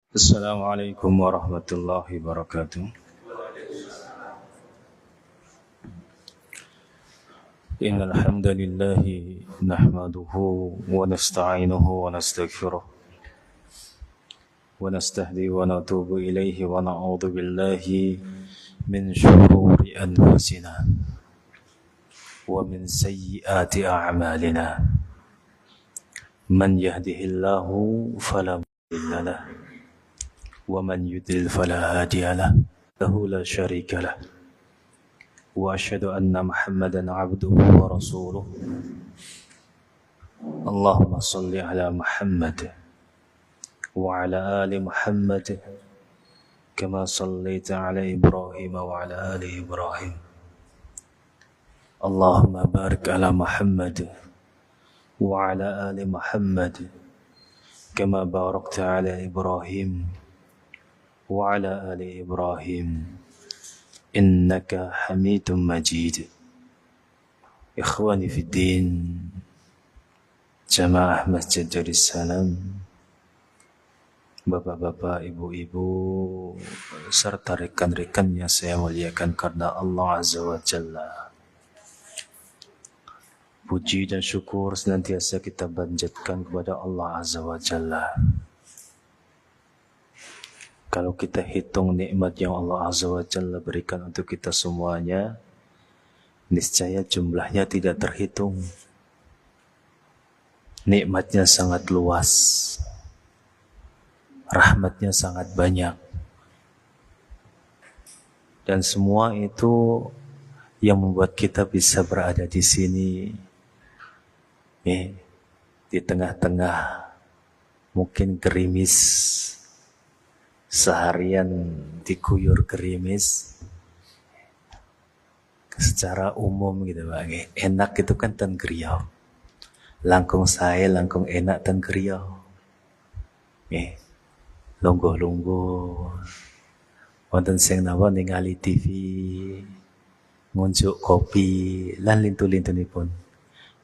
Assalamualaikum warahmatullahi wabarakatuh. Innal hamdalillah nahmaduhu wa nasta'inuhu wa nastaghfiruh wa nastahdi wa natubu ilayhi wa na'udzu billahi min shururi anfusina wa min sayyiati a'malina. Man yahdihillahu fala mudilla lahu wa man yudlil fala hadiya lahu la syarika lahu. وأشهد أن محمدا عبده ورسوله اللهم صل على محمد وعلى آل محمد كما صليت على إبراهيم وعلى آل إبراهيم اللهم بارك على محمد وعلى آل محمد كما باركت على إبراهيم وعلى آل إبراهيم إنك حميد مجيد. إخواني في الدين Jamaah Masjid Darussalam, bapak-bapak, ibu-ibu, serta rekan-rekan yang saya muliakan karena Allah Azza wa Jalla. Puji dan syukur senantiasa kita panjatkan kepada Allah Azza wa Jalla. Kalau kita hitung nikmat yang Allah Azza wa Jalla berikan untuk kita semuanya, niscaya jumlahnya tidak terhitung. Nikmatnya sangat luas, rahmatnya sangat banyak. Dan semua itu yang membuat kita bisa berada di sini, di tengah-tengah mungkin gerimis, seharian diguyur gerimis secara umum gitu Pak. Enak itu kan ten griau. Langkung saya langkung enak ten griau. Lungguh-lungguh. Wonten sing napa ningali TV, ngunjuk kopi lan lintu-lintunipun.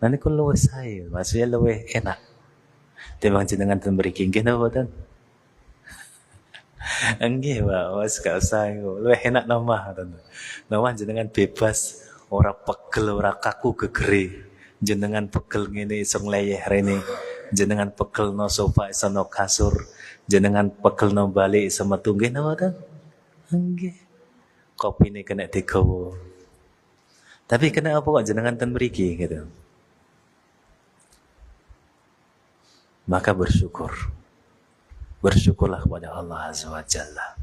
Nah niku luwih sae, maksudnya luwih enak. Timbang jenengan ten mriki nggih napa boten? Enggih Pak, wes gak usah iku. Luwih enak nomah tenan. Nomah jenengan bebas, ora pegel, ora kaku gegere. Jenengan pegel ngene iso ngleyeh rene. Jenengan pegel no sofa iso no kasur. Jenengan pegel no balik iso metu nggih napa ten? Enggih. Kopine kena digawa. Tapi kena apa kok jenengan ten mriki gitu. Maka bersyukur. Bersyukurlah kepada Allah Azza wa Jalla.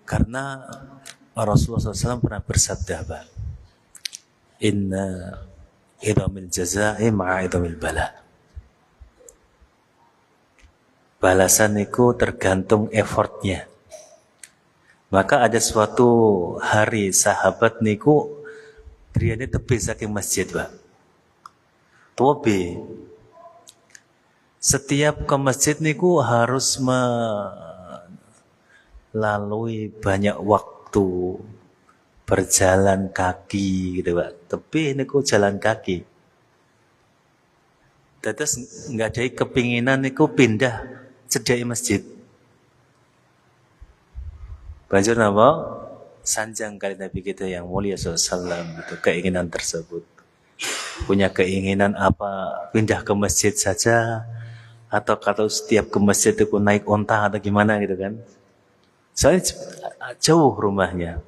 Karena Rasulullah SAW pernah bersabda, Inna idhamil jazai ma'a idhamil bala. Balasan itu tergantung effortnya. Maka ada suatu hari sahabat niku kriyane tebih saking masjid, Pak. Tobe setiap ke masjid niku harus melalui banyak waktu berjalan kaki gitu Pak. Tapi niku jalan kaki. Terus nggak ada kepinginan niku pindah cedek masjid. Banjur napa? Sanjang kali Nabi kita yang mulia SAW gitu, keinginan tersebut. Punya keinginan apa? Pindah ke masjid saja. Atau kalau setiap ke masjid itu naik onta atau gimana gitu kan. Soalnya jauh rumahnya.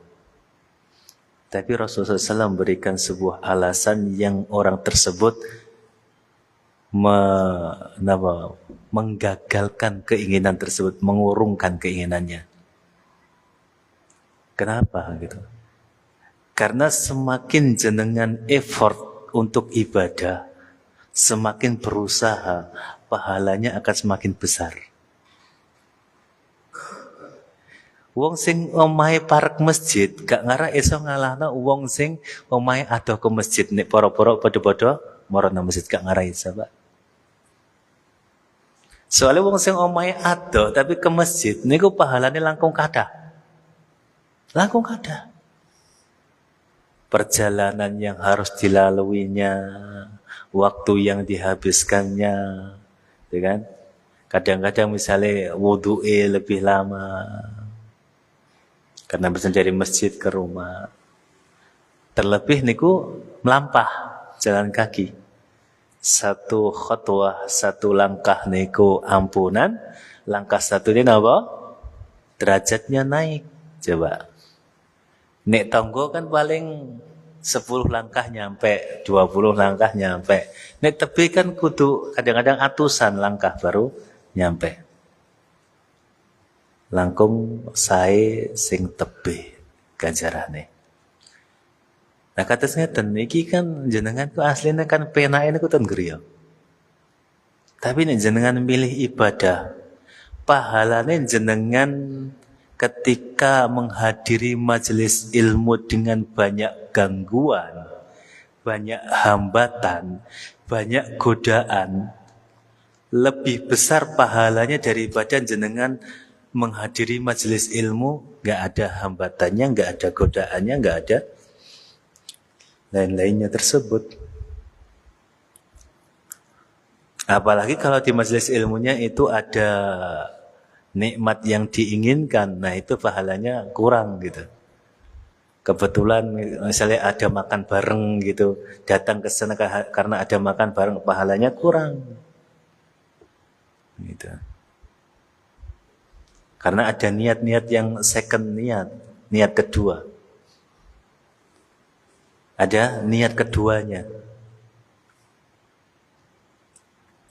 Tapi Rasulullah SAW berikan sebuah alasan yang orang tersebut menggagalkan keinginan tersebut, mengurungkan keinginannya. Kenapa gitu? Karena semakin jenengan effort untuk ibadah, semakin berusaha, pahalanya akan semakin besar. Wong sing omahe parek masjid gak ngarah iso ngalahno wong sing omahe adoh ke masjid nek para-para padha-padha marana masjid gak ngarah iso, Pak. Soalnya wong sing omahe adoh tapi ke masjid niku pahalane langkung kathah. Langkung kathah. Perjalanan yang harus dilaluinya, waktu yang dihabiskannya, ya kan? Kadang-kadang misalnya wudu'e lebih lama karena bisa dari masjid ke rumah. Terlebih niku melampah jalan kaki. Satu khutwah, satu langkah niku ampunan, langkah satu ini apa? Derajatnya naik. Coba. Nek tonggo kan paling 10 langkah nyampe, 20 langkah nyampe. Nek tebih kan kudu kadang-kadang atusan langkah baru nyampe. Langkung sae sing tebih ganjarane. Nah kados ngeten iki kan jenengan ku asline kan penake niku ten griya. Tapi nek jenengan milih ibadah, pahalane jenengan ketika menghadiri majelis ilmu dengan banyak gangguan, banyak hambatan, banyak godaan, lebih besar pahalanya daripada jenengan menghadiri majelis ilmu nggak ada hambatannya, nggak ada godaannya, nggak ada lain-lainnya tersebut. Apalagi kalau di majelis ilmunya itu ada nikmat yang diinginkan, nah itu pahalanya kurang gitu. Kebetulan misalnya ada makan bareng gitu, datang ke sana karena ada makan bareng, pahalanya kurang. Gitu. Karena ada niat-niat yang second niat kedua. Ada niat keduanya.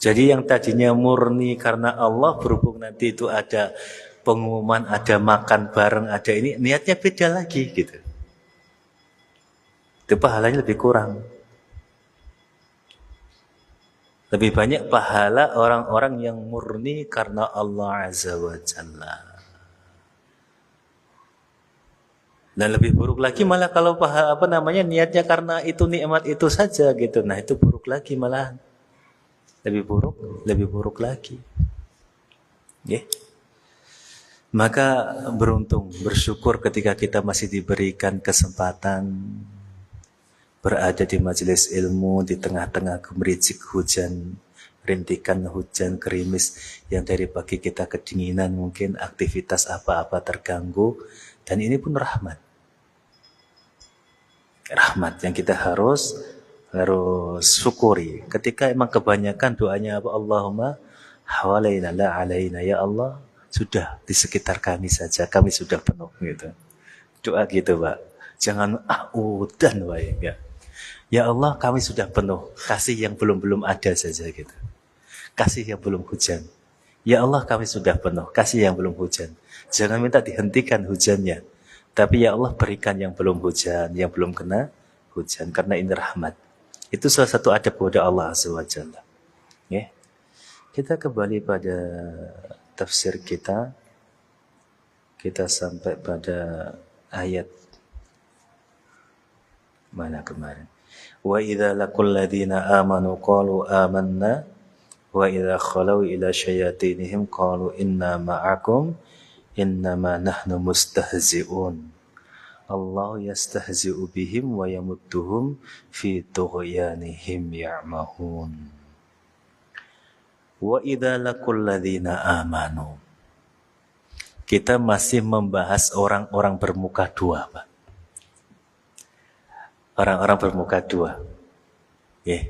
Jadi yang tadinya murni karena Allah, berhubung nanti itu ada pengumuman, ada makan bareng, ada ini, niatnya beda lagi gitu. Itu pahalanya lebih kurang. Lebih banyak pahala orang-orang yang murni karena Allah Azza wa Jalla. Dan lebih buruk lagi malah kalau niatnya karena itu nikmat itu saja gitu. Nah, itu buruk lagi malah. Lebih buruk lagi. Yeah. Maka beruntung, bersyukur ketika kita masih diberikan kesempatan berada di majelis ilmu di tengah-tengah gemericik hujan, rintikan hujan gerimis yang dari pagi kita kedinginan, mungkin aktivitas apa-apa terganggu, dan ini pun rahmat yang kita harus syukuri. Ketika emang kebanyakan doanya apa, Allahumma hawalaina la alaina, ya Allah sudah di sekitar kami saja, kami sudah penuh gitu. Doa gitu, Pak. Jangan udan wae ya. Ya Allah kami sudah penuh, kasih yang belum ada saja gitu. Kasih yang belum hujan. Ya Allah kami sudah penuh, kasih yang belum hujan. Jangan minta dihentikan hujannya, tapi ya Allah berikan yang belum hujan, yang belum kena hujan, karena ini rahmat. Itu salah satu adab kepada Allah Azza wa Jalla. Ya. Kita kembali pada tafsir kita. Kita sampai pada ayat mana kemarin? Wa idza laqul ladzina amanu qalu amanna wa idza khalau ila syayatinihim qalu inna ma'akum innama nahnu mustahzi'un. Allah yastahzi'u bihim wa yamudduhum fi tughyanihim ya'mahun. Wa idza laqul ladzina amanu. Kita masih membahas orang-orang bermuka dua, Pak. Orang-orang bermuka dua. Yeah.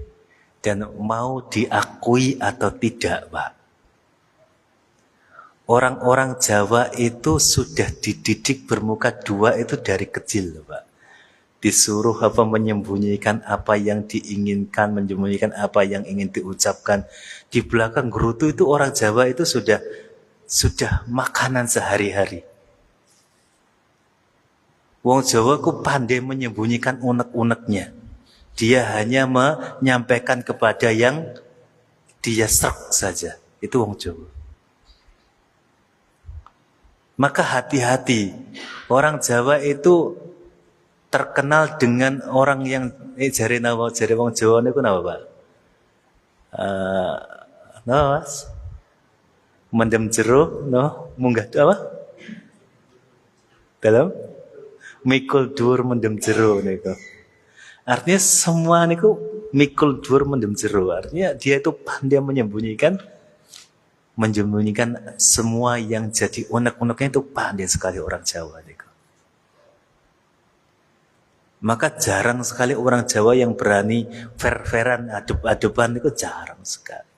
Dan mau diakui atau tidak, Pak. Orang-orang Jawa itu sudah dididik bermuka dua itu dari kecil, Pak. Disuruh menyembunyikan apa yang diinginkan, menyembunyikan apa yang ingin diucapkan. Di belakang gerutu itu orang Jawa itu sudah makanan sehari-hari. Wong Jawa ku pandai menyembunyikan unek-uneknya. Dia hanya menyampaikan kepada yang dia serak saja. Itu wong Jawa. Maka hati-hati. Orang Jawa itu terkenal dengan orang yang jare wong Jawa niku napa, Pak? Mas. Mendem jero, munggah apa? Dalam mikul dhuwur mendem jero niku. Artinya semua niku mikul dhuwur mendem jero. Artinya dia itu pandai menyembunyikan menyembunyikan semua yang jadi unek-uneknya itu pandai sekali orang Jawa. Maka jarang sekali orang Jawa yang berani fair-fairan, adep-adepan, itu jarang sekali.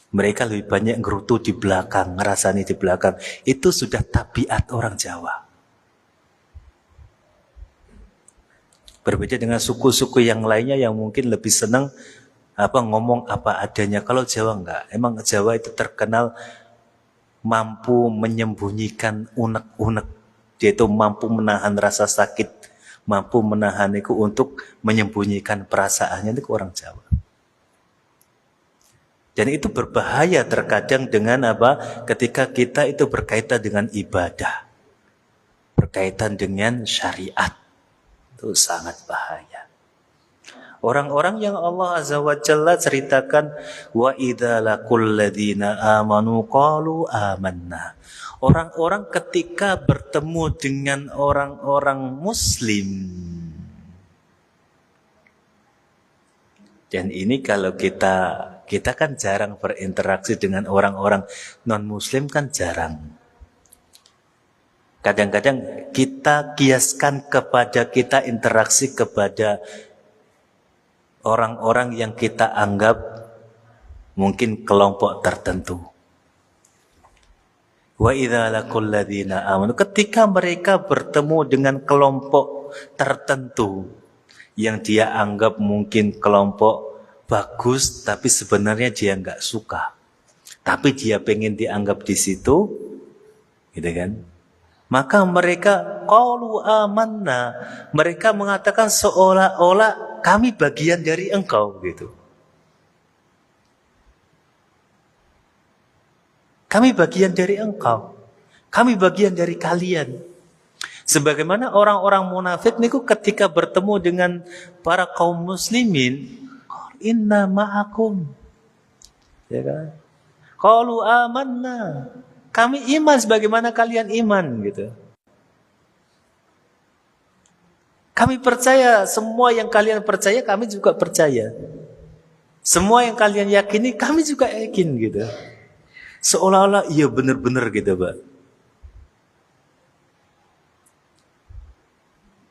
Mereka lebih banyak ngerutu di belakang, ngerasani di belakang. Itu sudah tabiat orang Jawa. Berbeda dengan suku-suku yang lainnya yang mungkin lebih senang ngomong apa adanya. Kalau Jawa enggak. Emang Jawa itu terkenal mampu menyembunyikan unek-unek. Dia itu mampu menahan rasa sakit, mampu menahan itu untuk menyembunyikan perasaannya itu orang Jawa. Dan itu berbahaya terkadang dengan ketika kita itu berkaitan dengan ibadah, berkaitan dengan syariat, itu sangat bahaya. Orang-orang yang Allah Azza wa Jalla ceritakan, wa idza laqul ladzina amanu qalu amanna. Orang-orang ketika bertemu dengan orang-orang muslim. Dan ini kalau kita kan jarang berinteraksi dengan orang-orang non-muslim, kan jarang. Kadang-kadang kita kiaskan kepada kita interaksi kepada orang-orang yang kita anggap mungkin kelompok tertentu. Wa idza laqul ladzina amanu, ketika mereka bertemu dengan kelompok tertentu yang dia anggap mungkin kelompok bagus, tapi sebenarnya dia enggak suka. Tapi dia pengen dianggap di situ, gitu kan? Maka mereka qalu amanna, mereka mengatakan seolah-olah kami bagian dari engkau, gitu. Kami bagian dari engkau. Kami bagian dari kalian. Sebagaimana orang-orang munafik niku ketika bertemu dengan para kaum muslimin, inna ma'akum. Ya kan? Qalu amanna. Kami iman sebagaimana kalian iman, gitu. Kami percaya semua yang kalian percaya, kami juga percaya. Semua yang kalian yakini, kami juga yakin, gitu. Seolah-olah iya benar-benar gitu, Pak.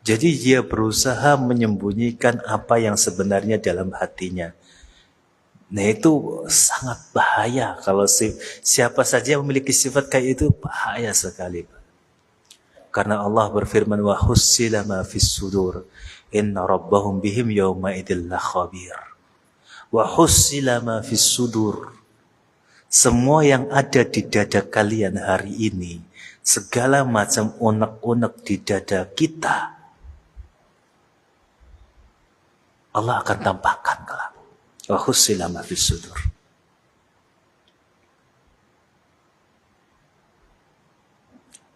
Jadi dia berusaha menyembunyikan apa yang sebenarnya dalam hatinya. Nah itu sangat bahaya. Kalau siapa saja yang memiliki sifat kayak itu, bahaya sekali, Pak. Karena Allah berfirman, wa hussila ma fis sudur inna rabbahum bihim yawma idzil khabir. Wa hussila ma fis sudur. Semua yang ada di dada kalian hari ini, segala macam unek-unek di dada kita, Allah akan tampakkan kelak. Wa hussila ma fis sudur.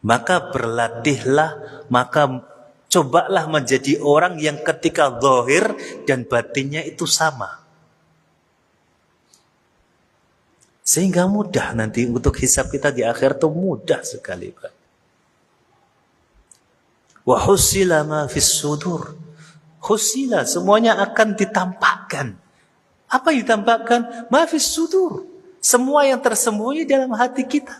Maka berlatihlah, maka cobalah menjadi orang yang ketika zahir dan batinnya itu sama. Sehingga mudah nanti untuk hisab kita di akhir itu mudah sekali, Pak. Wa husila ma fis sudur. Husila, semuanya akan ditampakkan. Apa yang ditampakkan? Ma fis sudur. Semua yang tersembunyi dalam hati kita.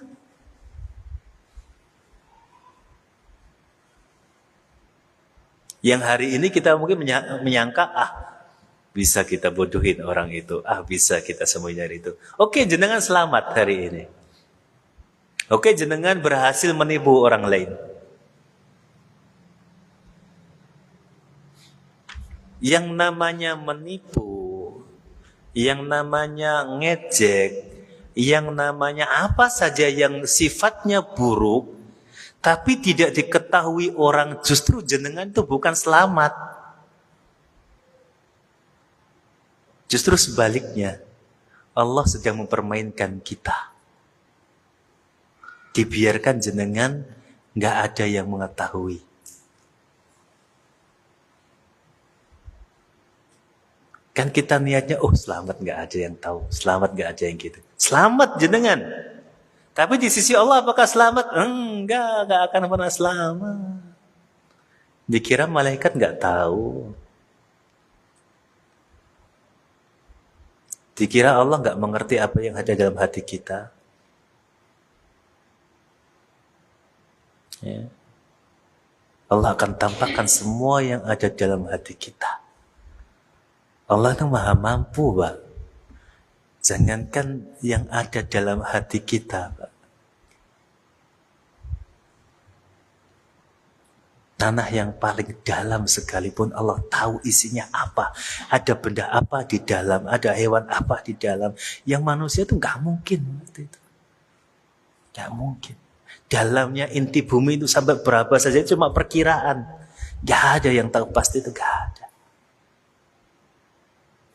Yang hari ini kita mungkin menyangka, bisa kita bodohin orang itu. Bisa kita sembunyi dari itu. Oke, jenengan selamat hari ini. Oke, jenengan berhasil menipu orang lain. Yang namanya menipu, yang namanya ngejek, yang namanya apa saja yang sifatnya buruk, tapi tidak diketahui orang, justru jenengan itu bukan selamat. Justru sebaliknya, Allah sedang mempermainkan kita. Dibiarkan jenengan, nggak ada yang mengetahui. Kan kita niatnya, selamat, nggak ada yang tahu, selamat, nggak ada yang gitu. Selamat jenengan. Tapi di sisi Allah apakah selamat? Nggak akan pernah selamat. Dikira malaikat nggak tahu. Dikira Allah nggak mengerti apa yang ada dalam hati kita? Ya. Allah akan tampakkan semua yang ada dalam hati kita. Allah itu maha mampu, Pak. Jangankan yang ada dalam hati kita, Pak. Tanah yang paling dalam sekalipun Allah tahu isinya apa. Ada benda apa di dalam, ada hewan apa di dalam. Yang manusia itu nggak mungkin. Nggak mungkin. Dalamnya inti bumi itu sampai berapa saja cuma perkiraan. Nggak ada yang tahu pasti, itu nggak ada.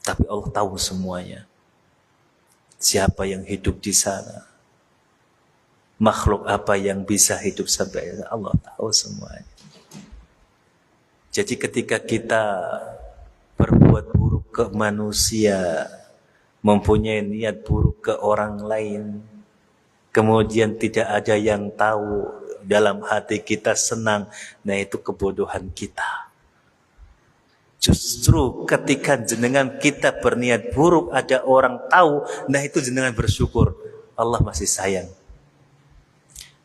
Tapi Allah tahu semuanya. Siapa yang hidup di sana. Makhluk apa yang bisa hidup sampai Allah tahu semuanya. Jadi ketika kita berbuat buruk ke manusia, mempunyai niat buruk ke orang lain, kemudian tidak ada yang tahu, dalam hati kita senang, nah itu kebodohan kita. Justru ketika jenengan kita berniat buruk, ada orang tahu, nah itu jenengan bersyukur, Allah masih sayang.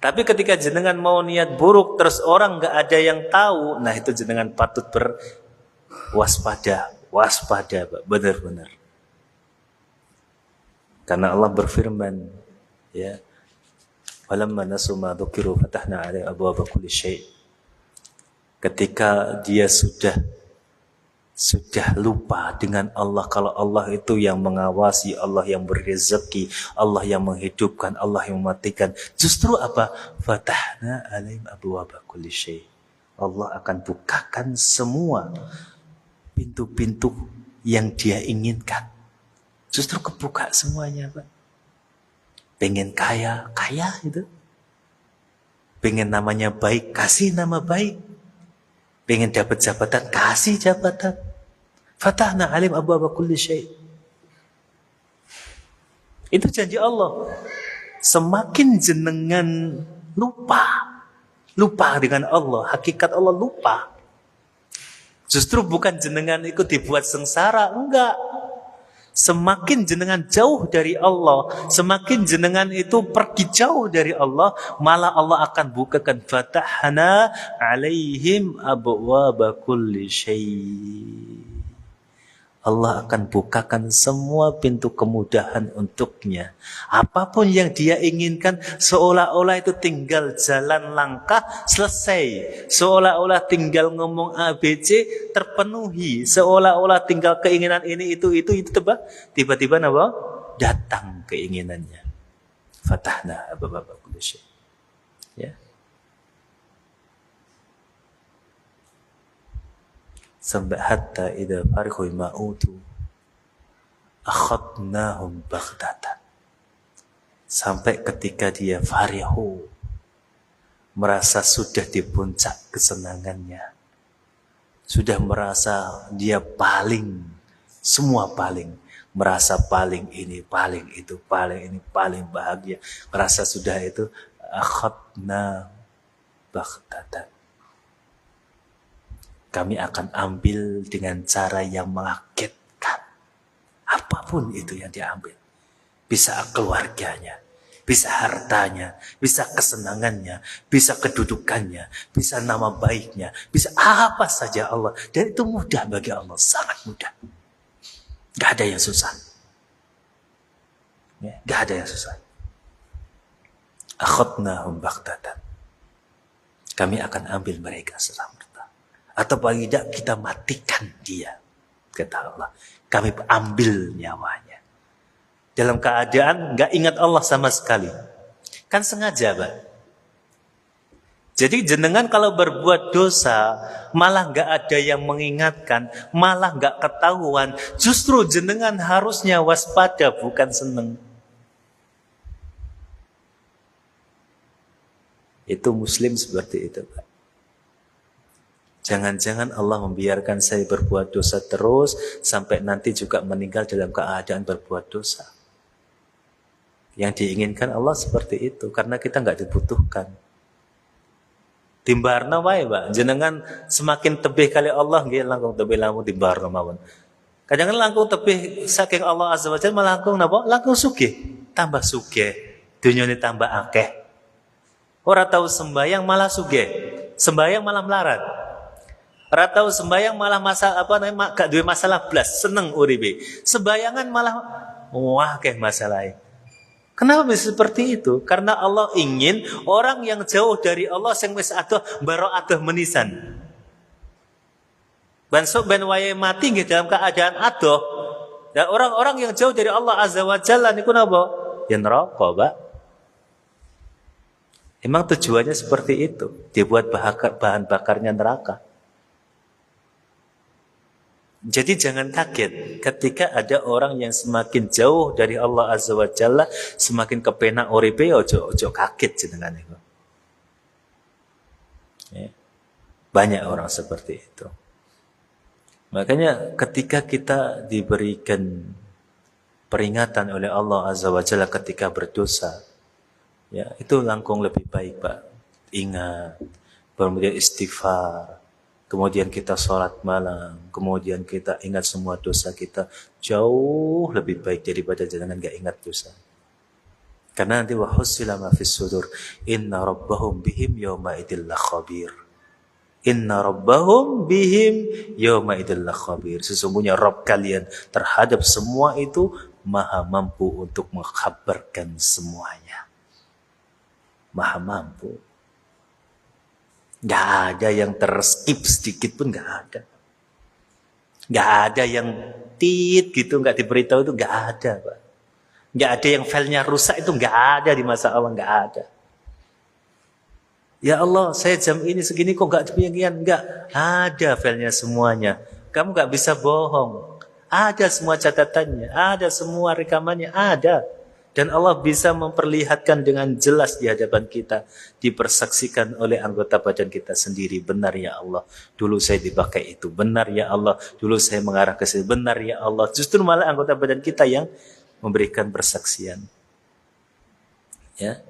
Tapi ketika jenengan mau niat buruk terus orang gak ada yang tahu, nah itu jenengan patut berwaspada, waspada, benar-benar. Karena Allah berfirman, ya, walamma nasu ma dzukiru fatahna 'alaihim abwaaba kulli syai'. Ketika dia sudah lupa dengan Allah, kalau Allah itu yang mengawasi, Allah yang beri rezeki, Allah yang menghidupkan, Allah yang mematikan. Justru apa? Fatahna 'alaihim abwaaba kulli syai'. Allah akan bukakan semua pintu-pintu yang dia inginkan. Justru kebuka semuanya, Pak. Pengen kaya, kaya itu. Pengen namanya baik, kasih nama baik. Pengen dapat jabatan, kasih jabatan. Fatahna 'alaihim abwaaba kulli syai'. Itu janji Allah. Semakin jenengan lupa dengan Allah, hakikat Allah lupa. Justru bukan jenengan ikut dibuat sengsara, enggak. Semakin jenengan jauh dari Allah, semakin jenengan itu pergi jauh dari Allah, malah Allah akan bukakan fatahna 'alaihim abwaaba kulli syai'. Allah akan bukakan semua pintu kemudahan untuknya. Apapun yang dia inginkan, seolah-olah itu tinggal jalan langkah, selesai. Seolah-olah tinggal ngomong ABC, terpenuhi. Seolah-olah tinggal keinginan ini, itu tiba-tiba apa? Datang keinginannya. Fatahna abwaaba kulli syai'. Ya. Sampai hatta idza farihu bima utu akhadnahum baghtatan. Sampai ketika dia farihu, merasa sudah di puncak kesenangannya, sudah merasa dia paling, semua paling, merasa paling ini, paling itu, paling ini, paling bahagia, merasa sudah itu, akhadna baghtatan. Kami akan ambil dengan cara yang mengagetkan. Apapun itu yang diambil. Bisa keluarganya, bisa hartanya, bisa kesenangannya, bisa kedudukannya, bisa nama baiknya, bisa apa saja Allah. Dan itu mudah bagi Allah, sangat mudah. Gak ada yang susah. Gak ada yang susah. Akhadnahum baghtatan. Kami akan ambil mereka serta-merta. Atau paling tidak kita matikan dia, kata Allah. Kami ambil nyawanya. Dalam keadaan gak ingat Allah sama sekali. Kan sengaja, Pak. Jadi jenengan kalau berbuat dosa, malah gak ada yang mengingatkan, malah gak ketahuan. Justru jenengan harusnya waspada, bukan seneng. Itu Muslim seperti itu, Pak. Jangan-jangan Allah membiarkan saya berbuat dosa terus sampai nanti juga meninggal dalam keadaan berbuat dosa. Yang diinginkan Allah seperti itu karena kita nggak dibutuhkan. Timbarna wae, Pak. Jenengan semakin tebih kali Allah nggih langkung tebih lamu timbarna mawon. Kadang langkung tebih saking Allah Azza wa Jalla malah langkung napa? Langkung sugih, tambah sugih. Dunyane tambah akeh. Ora tahu sembayang malah sugih. Sembayang malah melarat. Ora tahu sembayang malah gak duwe masalah blas, seneng uripe. Sembayangan malah wah akeh masalahe. Kenapa bisa seperti itu? Karena Allah ingin orang yang jauh dari Allah sing wis adoh baro adoh menisan. Bansuk ben wayahe mati nggih dalam keadaan adoh. Dan orang-orang yang jauh dari Allah Azza wa Jalla niku napa? Ya neraka, Pak. Emang tujuannya seperti itu, dibuat bahan bakarnya neraka. Jadi jangan kaget ketika ada orang yang semakin jauh dari Allah Azza wa Jalla, semakin kepenak uripe ojo kaget jenengan niku. Ya. Banyak orang seperti itu. Makanya ketika kita diberikan peringatan oleh Allah Azza wa Jalla ketika berdosa, ya itu langkung lebih baik, Pak. Ingat, kemudian istighfar, kemudian kita sholat malam, kemudian kita ingat semua dosa kita, jauh lebih baik daripada jangan gak ingat dosa. Karena nanti wa husila ma fis sudur, inna rabbahum bihim yawma idil khabir. Inna rabbahum bihim yawma idil khabir. Sesungguhnya Rabb kalian terhadap semua itu maha mampu untuk mengkhabarkan semuanya. Maha mampu. Gak ada yang terskip sedikit pun, gak ada. Gak ada yang gitu, gak diberitahu itu, gak ada, Pak. Gak ada yang filenya rusak itu, gak ada di masa Allah, gak ada. Ya Allah, saya jam ini segini kok gak demikian, gak ada filenya semuanya. Kamu gak bisa bohong. Ada semua catatannya, ada semua rekamannya, ada. Dan Allah bisa memperlihatkan dengan jelas di hadapan kita, dipersaksikan oleh anggota badan kita sendiri. Benar ya Allah, dulu saya dipakai itu. Benar ya Allah, dulu saya mengarah ke sini. Benar ya Allah, justru malah anggota badan kita yang memberikan persaksian. Ya.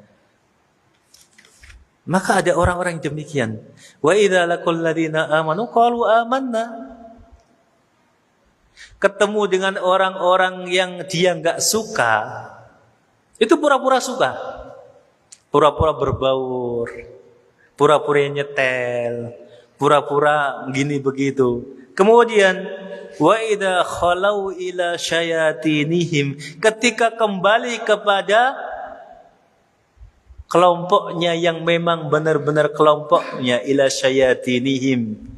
Maka ada orang-orang yang demikian. Wa idza laqul ladzina amanu qalu amanna. Ketemu dengan orang-orang yang dia enggak suka, itu pura-pura suka. Pura-pura berbaur, pura-pura nyetel, pura-pura gini begitu. Kemudian wa idza khalau ila syayatinihim, ketika kembali kepada kelompoknya yang memang benar-benar kelompoknya, ila syayatinihim.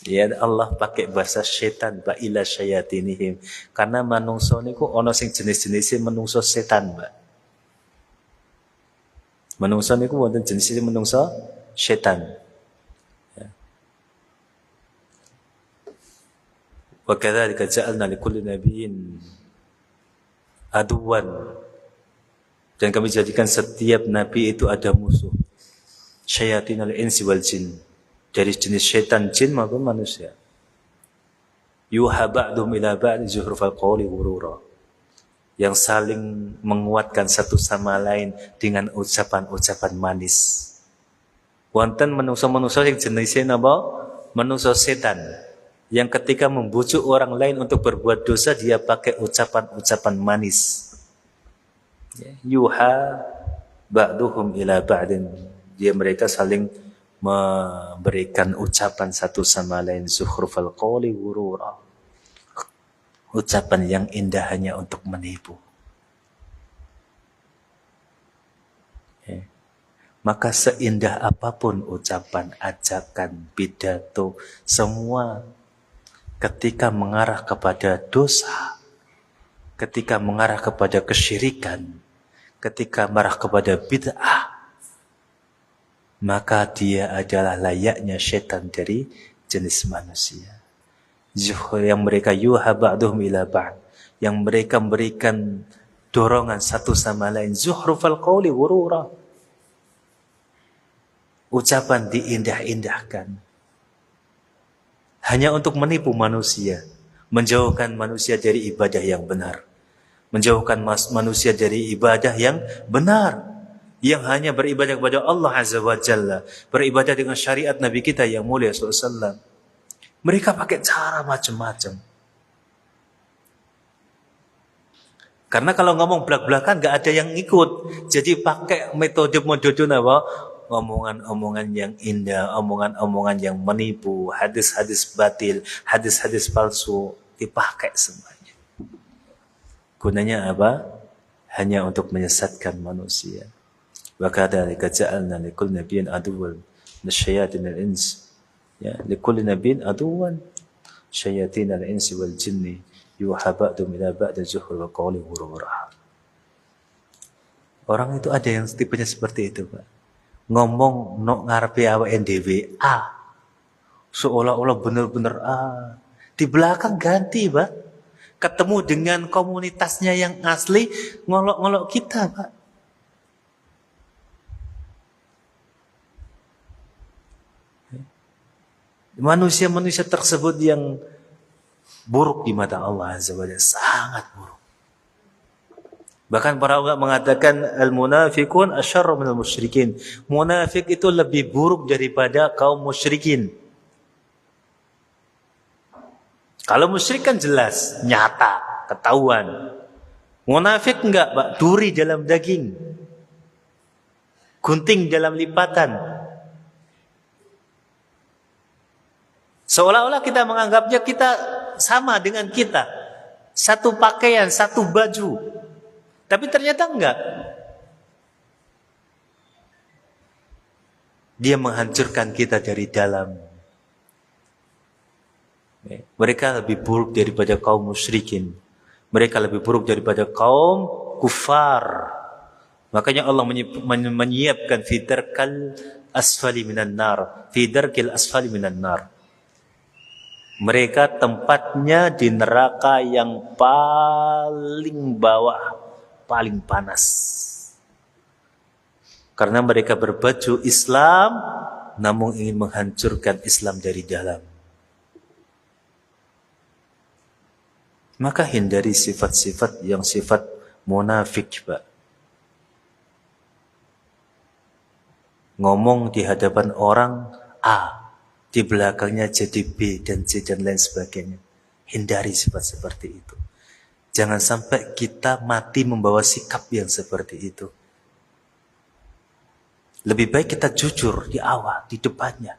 Ya Allah pakai bahasa setan, Pak, ila syayatinihim. Karena manungsa niku ana sing jenis-jenisé manungsa setan, Pak. Manungsa niku wonten jenis-jenis manungsa setan. Ya. Wa kadzalika ja'alna likulli nabiyyin aduwan. Dan kami jadikan setiap nabi itu ada musuh. Syayatinal insi wal jin. Dari jenis syaitan jin maupun manusia. Yuha ba'dhum ila ba'd zuhrufal qawli ghurura. Yang saling menguatkan satu sama lain dengan ucapan-ucapan manis. Wonten manusia-manusia yang jenisnya napa? Manusia setan. Yang ketika membujuk orang lain untuk berbuat dosa, dia pakai ucapan-ucapan manis. Yuha ba'duhum ila ba'din. Dia mereka saling memberikan ucapan satu sama lain, zukhrufal qawli ghurura. Ucapan yang indah hanya untuk menipu. Maka seindah apapun ucapan, ajakan, pidato, semua ketika mengarah kepada dosa, ketika mengarah kepada kesyirikan, ketika mengarah kepada bid'ah, maka dia adalah layaknya syaitan dari jenis manusia. Yang mereka yuha ba'duhum ila ba'd, yang mereka memberikan dorongan satu sama lain, zuhrufal qawli ghurura. Ucapan diindah-indahkan hanya untuk menipu manusia, menjauhkan manusia dari ibadah yang benar, menjauhkan manusia dari ibadah yang benar, yang hanya beribadah kepada Allah Azza wa Jalla, beribadah dengan syariat Nabi kita yang mulia SAW. Mereka pakai cara macam-macam. Karena kalau ngomong belak-belakan nggak ada yang ikut. Jadi pakai metode apa? Omongan-omongan yang indah, omongan-omongan yang menipu, hadis-hadis batil, hadis-hadis palsu dipakai semuanya. Gunanya apa? Hanya untuk menyesatkan manusia. Wa kadzalika ja'alna likulli nabiyyin aduwwan minasyayatinil ins. Ya, likulli nabiyyin aduwwan syayatinal insi wal jinni yuha ba'dum ila ba'da zuhur wa qawli hururah. Orang itu ada yang tipenya seperti itu, Pak. Ngomong nok ngarepe awake dhewe A. Seolah-olah benar-benar A. Di belakang ganti, Pak. Ketemu dengan komunitasnya yang asli, ngolok-ngolok kita, Pak. Manusia-manusia tersebut yang buruk di mata Allah Azza wa Jalla, sangat buruk. Bahkan para ulama mengatakan al-munafiqun asyarru minal musyrikin. Munafik itu lebih buruk daripada kaum musyrikin. Kalau musyrik kan jelas, nyata, ketahuan. Munafik enggak, Pak, duri dalam daging. Gunting dalam lipatan. Seolah-olah kita menganggapnya kita sama dengan kita. Satu pakaian, satu baju. Tapi ternyata enggak. Dia menghancurkan kita dari dalam. Mereka lebih buruk daripada kaum musyrikin. Mereka lebih buruk daripada kaum kufar. Makanya Allah menyiapkan fidarkal asfali minan nar. Fidarkil asfali minan nar. Mereka tempatnya di neraka yang paling bawah, paling panas. Karena mereka berbaju Islam, namun ingin menghancurkan Islam dari dalam. Maka hindari sifat-sifat yang sifat munafik, Pak. Ngomong di hadapan orang A, di belakangnya jadi B dan C dan lain sebagainya. Hindari sifat seperti itu. Jangan sampai kita mati membawa sikap yang seperti itu. Lebih baik kita jujur di awal, di depannya.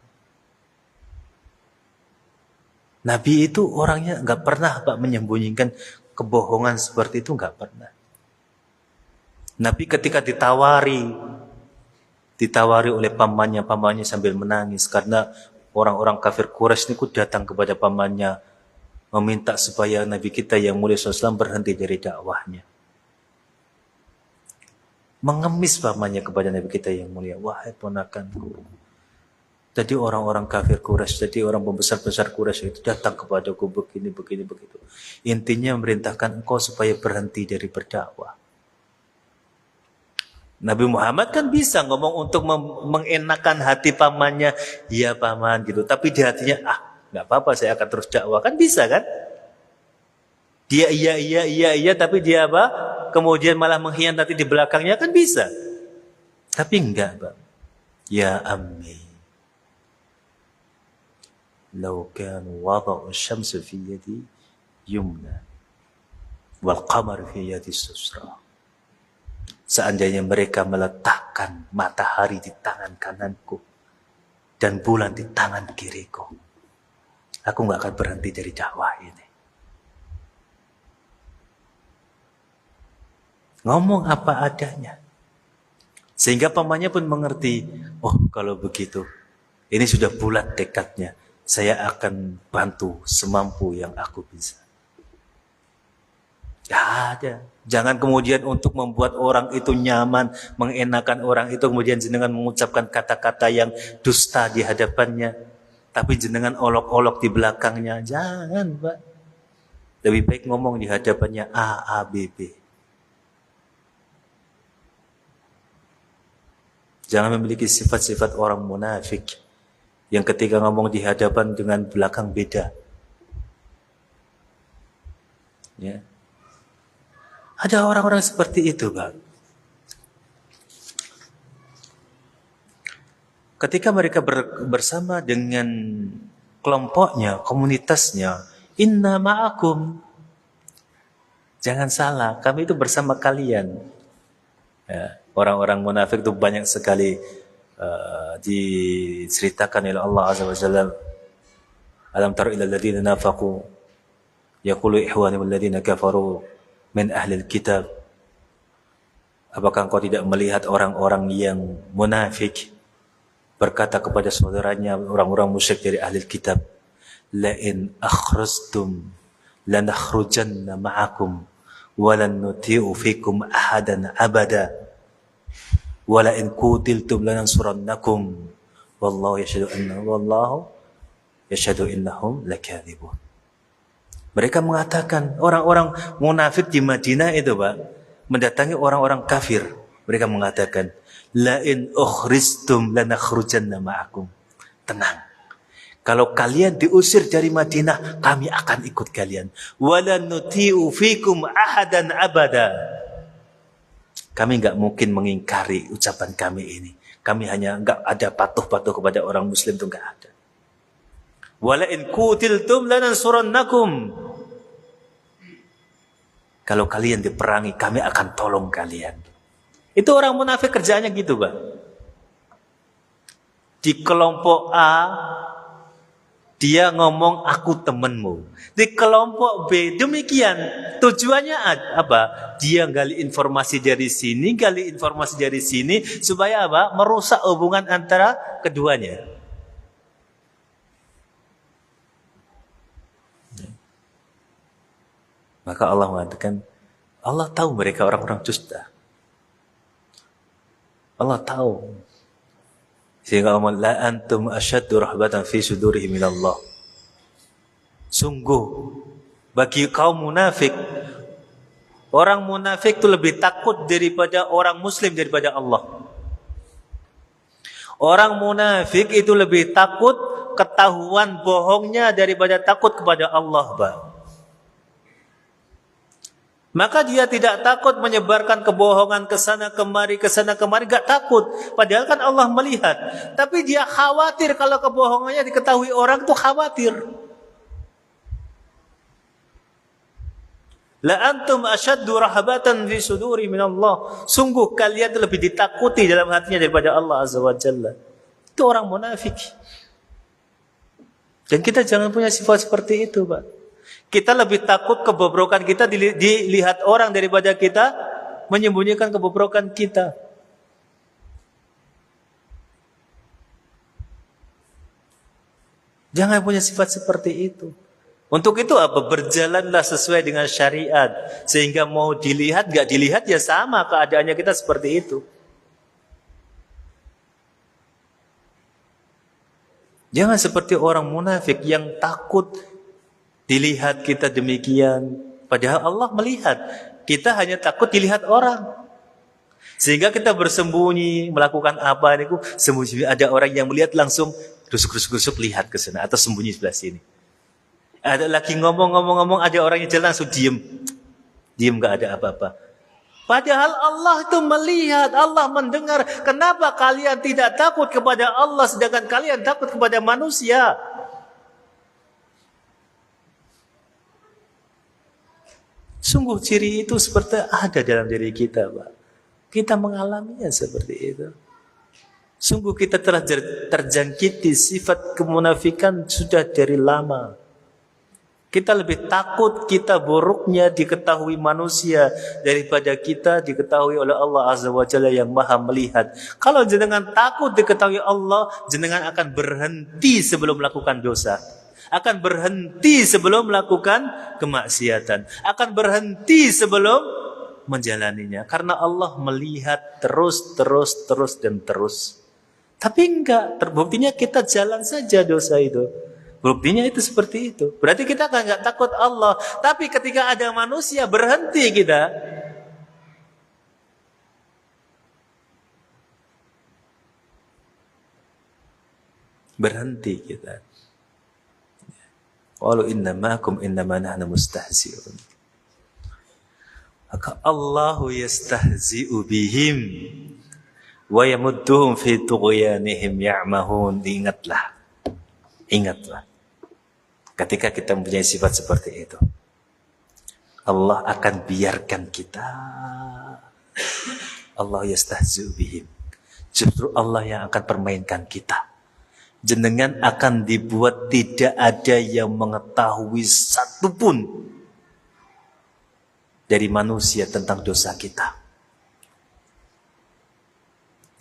Nabi itu orangnya nggak pernah, Pak, menyembunyikan kebohongan seperti itu, nggak pernah. Nabi ketika ditawari oleh pamannya sambil menangis karena orang-orang kafir Quraisy itu datang kepada pamannya meminta supaya Nabi kita yang mulia SAW berhenti dari dakwahnya. Mengemis pamannya kepada Nabi kita yang mulia, wahai ponakanku. Jadi orang-orang kafir Quraisy, jadi orang pembesar-besar Quraisy itu datang kepadaku begini begitu. Intinya memerintahkan engkau supaya berhenti dari berdakwah. Nabi Muhammad kan bisa ngomong untuk mengenakan hati pamannya, iya paman gitu. Tapi di hatinya, nggak apa-apa, saya akan terus dakwah, kan bisa kan? Dia iya, tapi dia apa? Kemudian malah mengkhianati di belakangnya, kan bisa. Tapi enggak, Pak. Ya ammi, law kanu wada'u syamsu fi yadi yumna wal qamar fi yadi susra. Seandainya mereka meletakkan matahari di tangan kananku dan bulan di tangan kiriku, aku nggak akan berhenti dari dakwah ini. Ngomong apa adanya. Sehingga pamannya pun mengerti, oh kalau begitu, ini sudah bulat tekadnya. Saya akan bantu semampu yang aku bisa. Ya ada. Jangan kemudian untuk membuat orang itu nyaman, mengenakan orang itu, kemudian jenengan mengucapkan kata-kata yang dusta di hadapannya. Tapi jenengan olok-olok di belakangnya. Jangan, Pak. Lebih baik ngomong di hadapannya A, B, B. Jangan memiliki sifat-sifat orang munafik yang ketika ngomong di hadapan dengan belakang beda. Ya. Ada orang-orang seperti itu, Pak. Ketika mereka bersama dengan kelompoknya, komunitasnya, inna ma'akum. Jangan salah, kami itu bersama kalian. Ya, orang-orang munafik itu banyak sekali diceritakan oleh Allah Azza wa Jalla. Alam tara ila alladziina nafaqu yaqulu ihwanul alladziina kafaru min ahlil kitab. Apakah engkau tidak melihat orang-orang yang munafik berkata kepada saudaranya orang-orang musyrik dari ahli kitab, la in akhrajtum lanakhrujanna ma'akum wa lan nuti'u fikum ahadan abada wa la in qutiltum lanansurannakum wallahu yashhadu innahum lakadzibun. Mereka mengatakan, orang-orang munafik di Madinah itu, Pak, mendatangi orang-orang kafir. Mereka mengatakan, la in ukhrijtum lanakhrujanna ma'akum. Tenang. Kalau kalian diusir dari Madinah, kami akan ikut kalian. Wala nuti'u fikum ahadan abada. Kami enggak mungkin mengingkari ucapan kami ini. Kami hanya enggak ada patuh-patuh kepada orang muslim, itu enggak ada. Wala in qutiltum lanansurannakum. Kalau kalian diperangi, kami akan tolong kalian. Itu orang munafik kerjaannya gitu, Pak. Di kelompok A, dia ngomong aku temenmu. Di kelompok B, demikian. Tujuannya apa? Dia gali informasi dari sini, gali informasi dari sini, supaya apa? Merusak hubungan antara keduanya. Maka Allah mengatakan, Allah tahu mereka orang-orang dusta. Allah tahu. Sehingga Allah, la antum asyaddu rahbatan fi sudurihim minallah. Sungguh bagi kaum munafik, orang munafik itu lebih takut daripada orang muslim daripada Allah. Orang munafik itu lebih takut ketahuan bohongnya daripada takut kepada Allah, Pak. Maka dia tidak takut menyebarkan kebohongan ke sana kemari, gak takut. Padahal kan Allah melihat. Tapi dia khawatir kalau kebohongannya diketahui orang, tuh khawatir. La antum asyaddu rahabatan fi suduri minallah. Sungguh kalian lebih ditakuti dalam hatinya daripada Allah Azza wa Jalla. Itu orang munafik. Dan kita jangan punya sifat seperti itu, Pak. Kita lebih takut kebobrokan kita dilihat orang daripada kita menyembunyikan kebobrokan kita. Jangan punya sifat seperti itu. Untuk itu apa? Berjalanlah sesuai dengan syariat. Sehingga mau dilihat, gak dilihat ya sama keadaannya kita seperti itu. Jangan seperti orang munafik yang takut dilihat kita demikian. Padahal Allah melihat. Kita hanya takut dilihat orang. Sehingga kita bersembunyi, melakukan apa ini? Sembunyi, ada orang yang melihat langsung rusuk-rusuk lihat ke sana atau sembunyi sebelah sini. Ada lagi ngomong-ngomong, ada orang yang jalan langsung diem. Diem, gak ada apa-apa. Padahal Allah itu melihat, Allah mendengar. Kenapa kalian tidak takut kepada Allah sedangkan kalian takut kepada manusia? Sungguh ciri itu seperti ada dalam diri kita, Pak. Kita mengalaminya seperti itu. Sungguh kita telah terjangkiti sifat kemunafikan sudah dari lama. Kita lebih takut kita buruknya diketahui manusia daripada kita diketahui oleh Allah Azza wa Jalla yang Maha melihat. Kalau jenengan takut diketahui Allah, jenengan akan berhenti sebelum melakukan dosa. Akan berhenti sebelum melakukan kemaksiatan. Akan berhenti sebelum menjalaninya. Karena Allah melihat terus. Tapi enggak, terbuktinya kita jalan saja dosa itu. Buktinya itu seperti itu. Berarti kita kan enggak takut Allah. Tapi ketika ada manusia, berhenti kita. Berhenti kita. Qalu inna ma'akum innama nahnu mustahzi'un. Maka Allahu yastahzi'u bihim wa yamudduhum fi tughyanihim ya'mahun. Ingatlah. Ketika kita mempunyai sifat seperti itu, Allah akan biarkan kita. Allah yastahzi'u bihim. Justru Allah yang akan permainkan kita. Jenengan akan dibuat tidak ada yang mengetahui satupun dari manusia tentang dosa kita.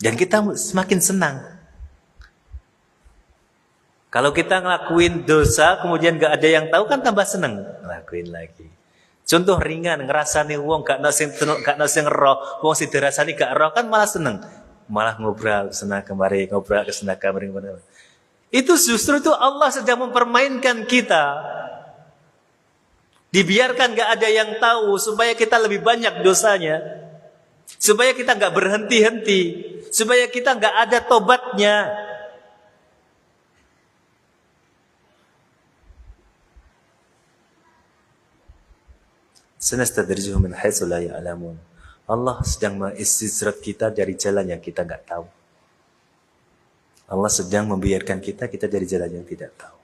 Dan kita semakin senang. Kalau kita ngelakuin dosa kemudian gak ada yang tahu kan tambah senang ngelakuin lagi. Contoh ringan, ngerasani wong gak nasi roh, wong si dirasani gak roh kan malah seneng, malah ngobrol kesana kemari, ngobrol kesana kemari. Itu justru itu Allah sedang mempermainkan kita. Dibiarkan gak ada yang tahu supaya kita lebih banyak dosanya, supaya kita gak berhenti-henti, supaya kita gak ada tobatnya. Sanastadrijuhum min haitsu la ya'lamun. Allah sedang mengistidrak kita dari jalan yang kita enggak tahu. Allah sedang membiarkan kita dari jalan yang tidak tahu.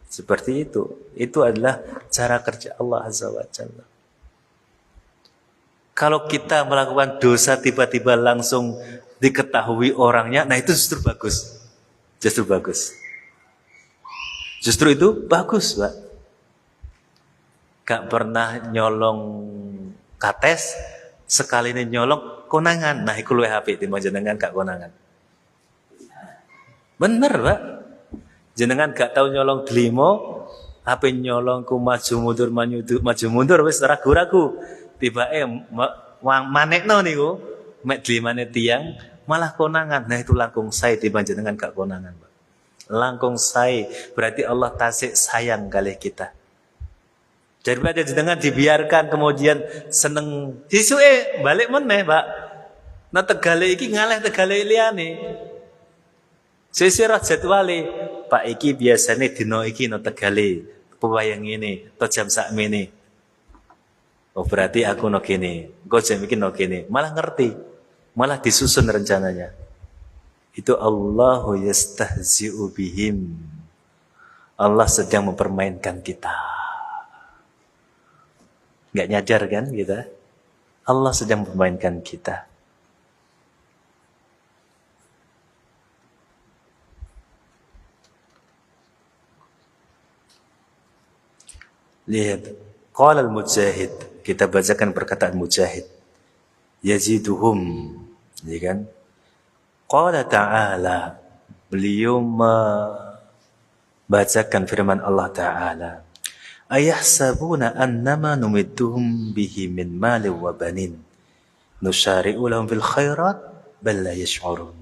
Seperti itu. Itu adalah cara kerja Allah Azza wa Jalla. Kalau kita melakukan dosa tiba-tiba langsung diketahui orangnya, nah itu justru bagus. Justru bagus. Justru itu bagus, Pak. Gak pernah nyolong kates, sekali ini nyolong konangan. Nah, iku luwih apik timbang jenengan gak konangan. Bener, Pak. Jenengan gak tahu nyolong delimo, apa nyolong ku maju mundur wis ragu-ragu. Tibake manekno niku, mek delimane tiyang malah konangan. Nah, itu langkung sae timbang jenengan gak konangan, Pak. Langkung sae, berarti Allah tasik sayang kali kita. Daripada jenengan dibiarkan kemudian seneng disuke balik meneh, Pak. Nah tegale iki ngalih tegale liyane. Sesira jadwale, Pak iki biasane dina iki no tegale, pewayang ini, to jam sakmene. Oh berarti aku no kene, engko jam iki no kene. Malah ngerti. Malah disusun rencananya. Itu Allahu yastahzi'u bihim. Allah sedang mempermainkan kita. Gak nyadar kan kita? Allah sedang memainkan kita. Lihat, qala al-Mujahid, kita bacakan perkataan Mujahid. Yaziduhum, ya kan? Qala ta'ala, beliau membacakan firman Allah Ta'ala. Ayahsabuna annama numidduhum bihi min mali wa banin nusyari'u lahum fil khairat bal la yash'urun.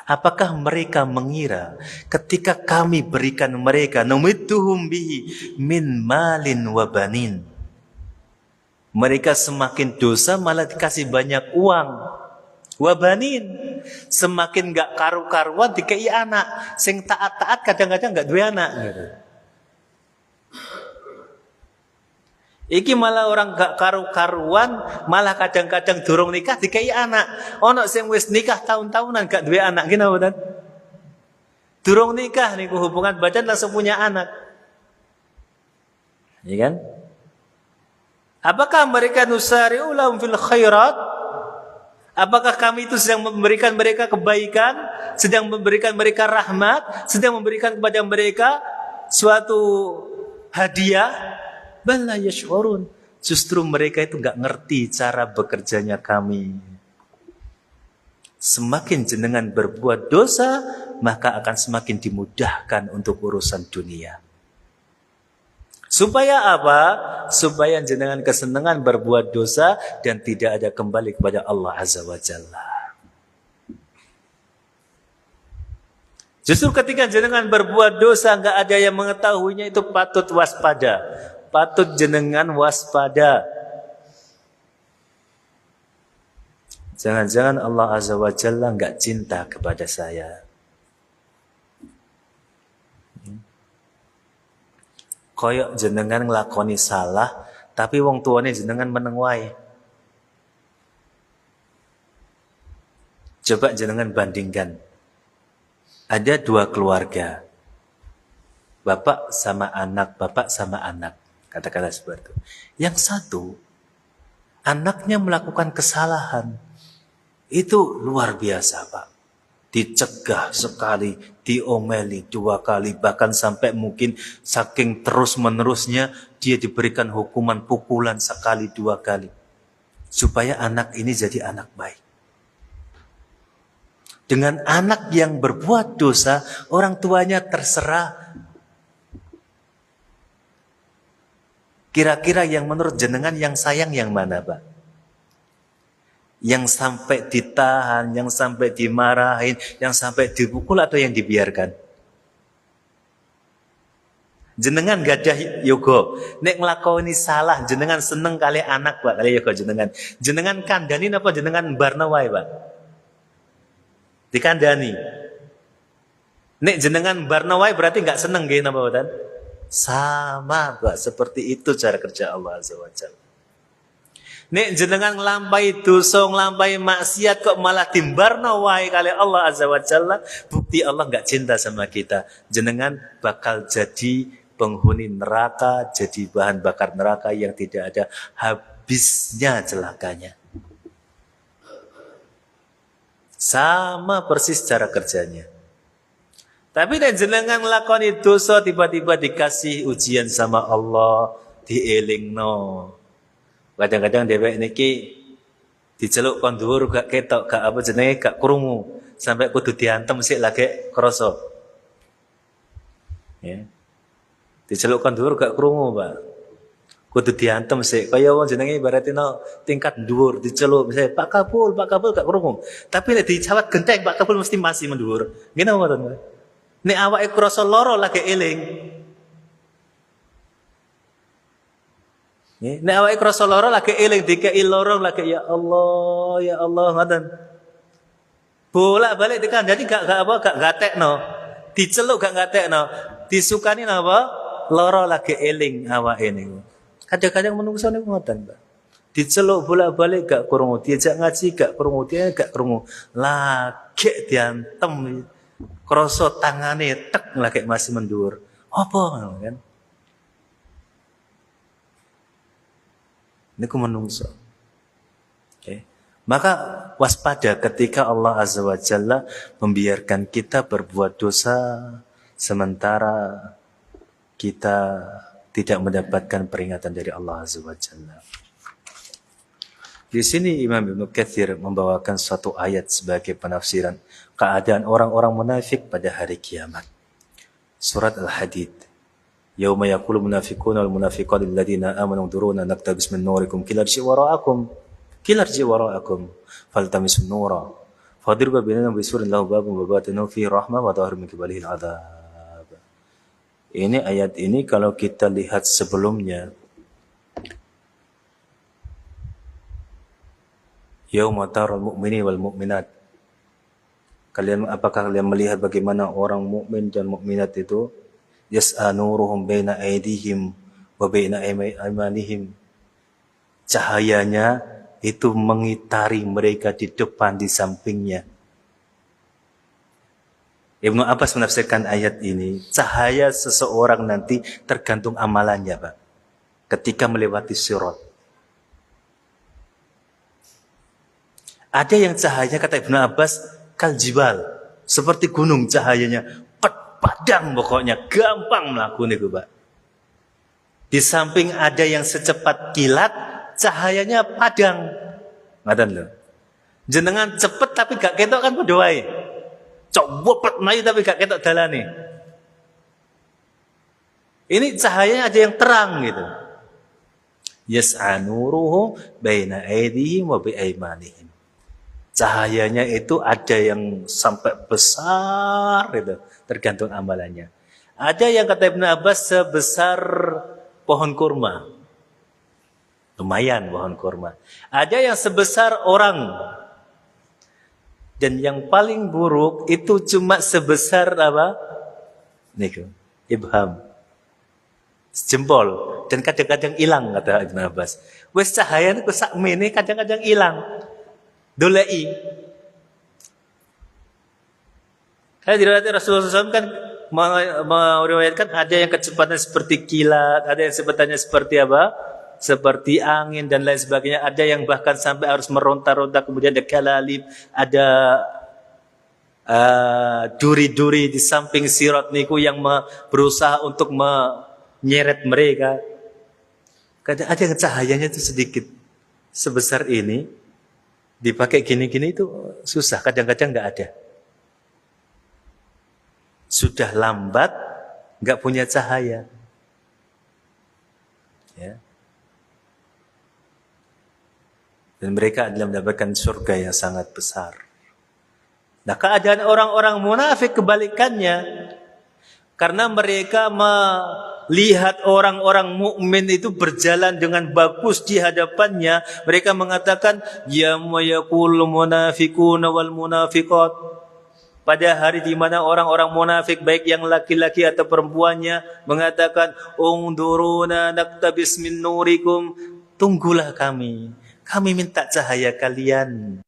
Apakah mereka mengira ketika kami berikan mereka numidduhum bihi min malin wa banin, mereka semakin dosa malah dikasih banyak uang, wa banin, semakin gak karu-karuan dikei anak, sing taat-taat kadang-kadang gak duwe anak gitu. Iki malah orang gak karu-karuan, malah kadang-kadang durung nikah dikai anak. Ono sing wis nikah tahun-tahunan gak duwe anak, gini apa? Durung nikah niku hubungan badan langsung punya anak. Iya kan? Apakah mereka nusari'u lahum fil khairat? Apakah kami itu sedang memberikan mereka kebaikan, sedang memberikan mereka rahmat, sedang memberikan kepada mereka suatu hadiah? Bala yash'urun. Justru mereka itu gak ngerti cara bekerjanya kami. Semakin jenengan berbuat dosa, maka akan semakin dimudahkan untuk urusan dunia. Supaya apa? Supaya jenengan kesenangan berbuat dosa dan tidak ada kembali kepada Allah Azza wa Jalla. Justru ketika jenengan berbuat dosa gak ada yang mengetahuinya, itu patut waspada. Patut jenengan waspada. Jangan-jangan Allah Azza wa Jalla enggak cinta kepada saya. Koyok jenengan ngelakoni salah, tapi wong tuane jenengan meneng wae. Coba jenengan bandingkan. Ada dua keluarga. bapak sama anak, bapak sama anak. Katakanlah seperti itu. Yang satu, anaknya melakukan kesalahan. Itu luar biasa, Pak. Dicegah sekali, diomeli 2 kali, bahkan sampai mungkin saking terus-menerusnya dia diberikan hukuman pukulan 1 2 kali. Supaya anak ini jadi anak baik. Dengan anak yang berbuat dosa, orang tuanya terserah. Kira-kira yang menurut jenengan yang sayang yang mana, Pak? Yang sampai ditahan, yang sampai dimarahin, yang sampai dipukul atau yang dibiarkan? Jenengan gadah yoga, nek nglakoni salah jenengan seneng kali anak, Pak, kali yoga jenengan. Jenengan kandani apa jenengan barna wae, Pak? Dikandani. Nek jenengan barna wae berarti enggak seneng nggih napa mboten? Sama, Pak, seperti itu cara kerja Allah Azza wa Jalla. Nek jenengan nglampahi dosa, nglampahi maksiat kok malah dimbarno wae kali Allah Azza wa Jalla, bukti Allah enggak cinta sama kita. Jenengan bakal jadi penghuni neraka, jadi bahan bakar neraka yang tidak ada habisnya celakanya. Sama persis cara kerjanya. Tapi nek jenengan nglakoni dosa tiba-tiba dikasih ujian sama Allah, dielingno. Kadang-kadang dhewek niki diceluk kon dhuwur gak ketok, gak apa jenenge gak krungu, sampai kudu diantem sik lagi krasa. Ya. Diceluk kon dhuwur gak krungu, Pak. Kudu diantem sik. Kaya wong jenenge ibaratino tingkat dhuwur diceluk misalnya Pak Kabul gak krungu. Tapi nek dicawat genteng Pak Kabul mesti masih menduwur. Ngene apa to? Nek awake krasa lara lagi eling. Nek awake krasa lara lagi eling dikeki lorong lagi ya Allah ngoten. Bolak-balik dikandani gak gatekno. Diceluk gak gatekno. Disukani napa? Lara lagi eling awake niku. Kadang-kadang menungso niku ngoten, Pak. Diceluk bolak-balik gak krungu, diajak ngaji gak krungu, dia gak krungu. Lagi diantem krasa tangane tek lagi masih mendur. Apa kan? Niku menungso. Okay. Maka waspada ketika Allah Azza wa Jalla membiarkan kita berbuat dosa sementara kita tidak mendapatkan peringatan dari Allah Azza wa Jalla. Di sini Imam Ibnu Katsir membawakan suatu ayat sebagai penafsiran keadaan orang-orang munafik pada hari kiamat. Surat Al-Hadid. Yauma yaqulu munafiquna wal munafiqatu lil ladzina amanu duruna naktabis min nurikum kilarji wara'akum faltamisun nura fadriba bainahum bisurin lahu babun wa batinu fihi rahmah wa dhahirun min qibalihi al-'adzab. Ini ayat ini kalau kita lihat sebelumnya, yauma taral mu'mini wal mu'minat. Apakah kalian melihat bagaimana orang mukmin dan mukminat itu yas'a nuruhum baina aydihim wa baina aymanihim. Cahayanya itu mengitari mereka di depan, di sampingnya. Ibnu Abbas menafsirkan ayat ini, cahaya seseorang nanti tergantung amalannya, Pak. Ketika melewati sirat. Ada yang cahayanya kata Ibnu Abbas kaljibal, seperti gunung cahayanya. Padang pokoknya, gampang melakukan itu, Pak. Di samping ada yang secepat kilat, cahayanya padang. Ngaten lho. Jenengan cepet tapi gak ketok kan padha wae. Cok wepet mlayu tapi gak ketok dalane. Ini cahayanya ada yang terang gitu. Yas'a nuruhu baina aydihim wa bi aymanihim. Cahayanya itu ada yang sampai besar gitu, tergantung amalannya. Ada yang kata Ibnu Abbas sebesar pohon kurma. Lumayan pohon kurma. Ada yang sebesar orang. Dan yang paling buruk itu cuma sebesar apa? Niku, ibham. Jempol. Dan kadang-kadang hilang kata Ibnu Abbas. Wes cahaya niku sakmene kadang-kadang hilang. Dolei. Kayak diriwayatkan Rasulullah SAW kan meriwayatkan ada yang kecepatan seperti kilat, ada yang kecepatannya seperti apa? Seperti angin dan lain sebagainya. Ada yang bahkan sampai harus meronta-ronta, kemudian ada kalalib, ada duri-duri di samping sirat niku yang berusaha untuk menyeret mereka. Kadang ada yang cahayanya itu sedikit sebesar ini, dipakai gini-gini itu susah, kadang-kadang nggak ada. Sudah lambat, nggak punya cahaya. Ya. Dan mereka adalah mendapatkan surga yang sangat besar. Nah, keadaan orang-orang munafik kebalikannya. Karena mereka melihat orang-orang mukmin itu berjalan dengan bagus di hadapannya, mereka mengatakan, ya mayaqul munafiquna wal munafiqat. Pada hari di mana orang-orang munafik baik yang laki-laki atau perempuannya mengatakan, ungduruna naktabis min nurikum, tunggulah kami minta cahaya kalian.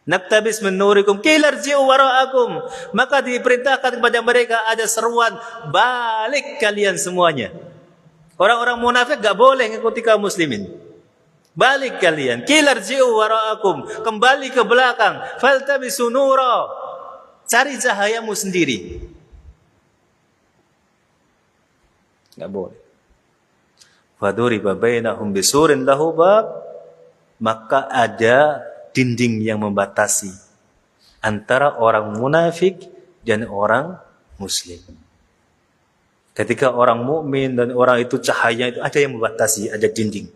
Naktabis min nurikum kilarji'u wara'akum. Maka diperintahkan kepada mereka, ada seruan, balik kalian semuanya. Orang-orang munafik gak boleh mengikuti kaum muslimin. Balik kalian, kilarji'u wara'akum, kembali ke belakang. Faltabisu nura, cari cahayamu sendiri. Gak boleh. Faduriba bainahum bisurin lahu bab, maka ada dinding yang membatasi antara orang munafik dan orang muslim. Ketika orang mukmin dan orang itu cahaya itu ada yang membatasi, ada dinding.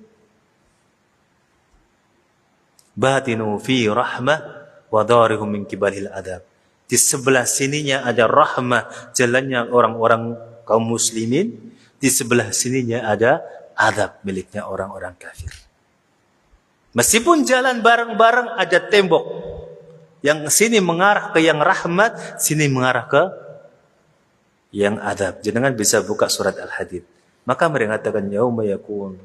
Batinu fi rahmah wa dharihum min kibalil adab. Di sebelah sininya ada rahmah, jalannya orang-orang kaum muslimin. Di sebelah sininya ada adab miliknya orang-orang kafir. Meskipun jalan bareng-bareng ada tembok. Yang sini mengarah ke yang rahmat, sini mengarah ke yang adab. Jangan bisa buka surat Al-Hadid. Maka mereka mengatakan yauma yakun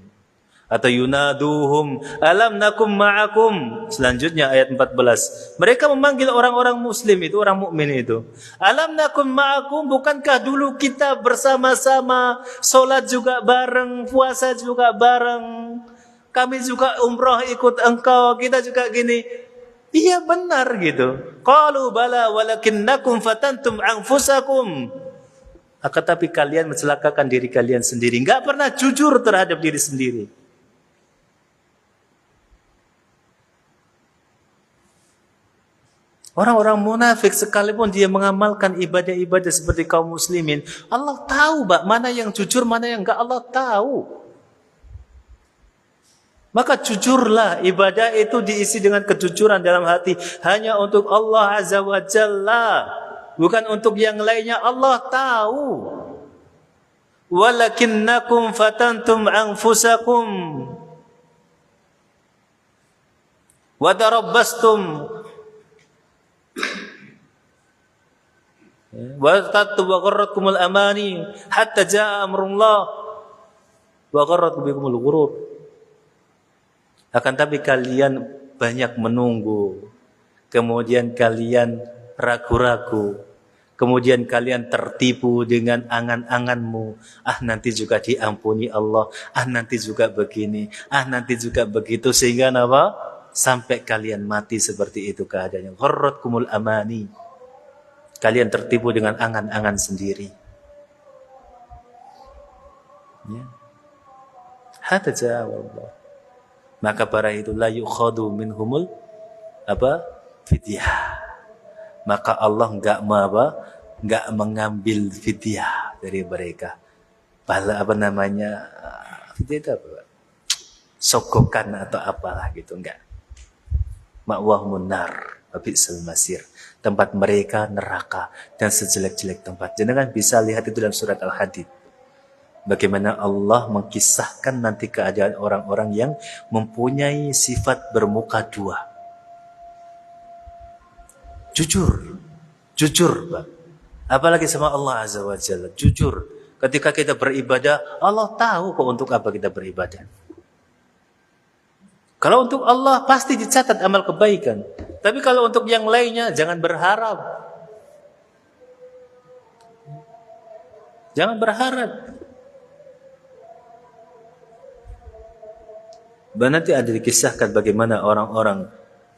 atau yunaduhum alam nakum ma'akum. Selanjutnya ayat 14. Mereka memanggil orang-orang muslim itu, orang mukmin itu. Alam nakum ma'akum, bukankah dulu kita bersama-sama salat juga bareng, puasa juga bareng, kami juga umrah ikut engkau, kita juga gini. Iya benar gitu. Qalu bala walakinnakum fatantum anfusakum. Akan tapi kalian mencelakakan diri kalian sendiri, enggak pernah jujur terhadap diri sendiri. Orang-orang munafik sekalipun dia mengamalkan ibadah-ibadah seperti kaum muslimin, Allah tahu mana yang jujur, mana yang enggak, Allah tahu. Maka jujurlah, ibadah itu diisi dengan kejujuran dalam hati, hanya untuk Allah Azza wa Jalla, bukan untuk yang lainnya. Allah tahu. Walakinnakum fatantum anfusakum wa tarabbastum wa gharratkumul amani hatta jaa amrullah wa gharratkum bikumul ghurur. Akan tapi kalian banyak menunggu, kemudian kalian ragu-ragu, kemudian kalian tertipu dengan angan-anganmu. Nanti juga diampuni Allah, nanti juga begini, nanti juga begitu, sehingga apa? Sampai kalian mati seperti itu keadaannya. Gharratkumul amani. Kalian tertipu dengan angan-angan sendiri. Ya. Hatta jaa Allah. Maka para itu la yukhadu minhumul fidyah. Maka Allah enggak mengambil fidyah dari mereka. Fidyah itu apa? Sogokan atau apalah gitu, enggak. Ma'wahumun nar, wabisal masir. Tempat mereka neraka dan sejelek-jelek tempat. Jangan bisa lihat itu dalam surat Al-Hadid. Bagaimana Allah mengkisahkan nanti keadaan orang-orang yang mempunyai sifat bermuka dua. Jujur, Pak. Apalagi sama Allah Azza wa Jalla. Jujur, ketika kita beribadah, Allah tahu kok untuk apa kita beribadah. Kalau untuk Allah pasti dicatat amal kebaikan. Tapi kalau untuk yang lainnya jangan berharap. Jangan berharap. Nanti ada dikisahkan bagaimana orang-orang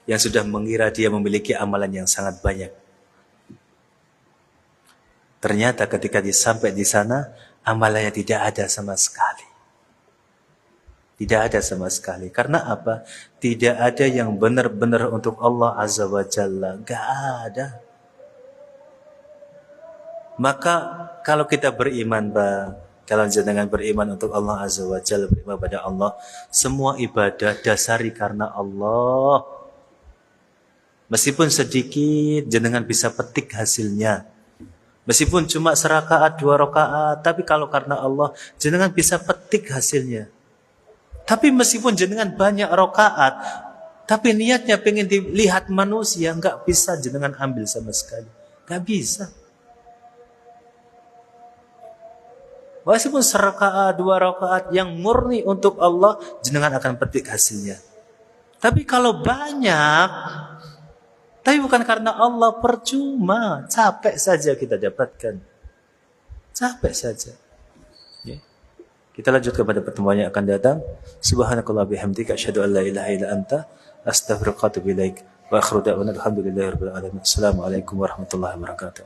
yang sudah mengira dia memiliki amalan yang sangat banyak. Ternyata ketika dia sampai di sana, amalannya tidak ada sama sekali. Tidak ada sama sekali. Karena apa? Tidak ada yang benar-benar untuk Allah Azza wa Jalla. Gak ada. Maka kalau kita beriman, kalau jenengan beriman untuk Allah Azza wa Jalla, beriman pada Allah, semua ibadah dasari karena Allah. Meskipun sedikit, jenengan bisa petik hasilnya. Meskipun cuma serakaat, 2 rakaat, tapi kalau karena Allah, jenengan bisa petik hasilnya. Tapi meskipun jenengan banyak rakaat, tapi niatnya pengen dilihat manusia, nggak bisa jenengan ambil sama sekali. Nggak bisa. Meskipun serakaat, 2 rakaat yang murni untuk Allah, jenengan akan petik hasilnya. Tapi kalau banyak, tapi bukan karena Allah, percuma, capek saja kita dapatkan. Capek saja. Ya. Kita lanjut kepada pertemuan yang akan datang. Subhanakallah bihamdika asyhadu an la ilaha illa anta astaghfiruka wa atubu ilaik. Wa akhiru da'wana alhamdulillahirabbil alamin. Assalamualaikum warahmatullahi wabarakatuh.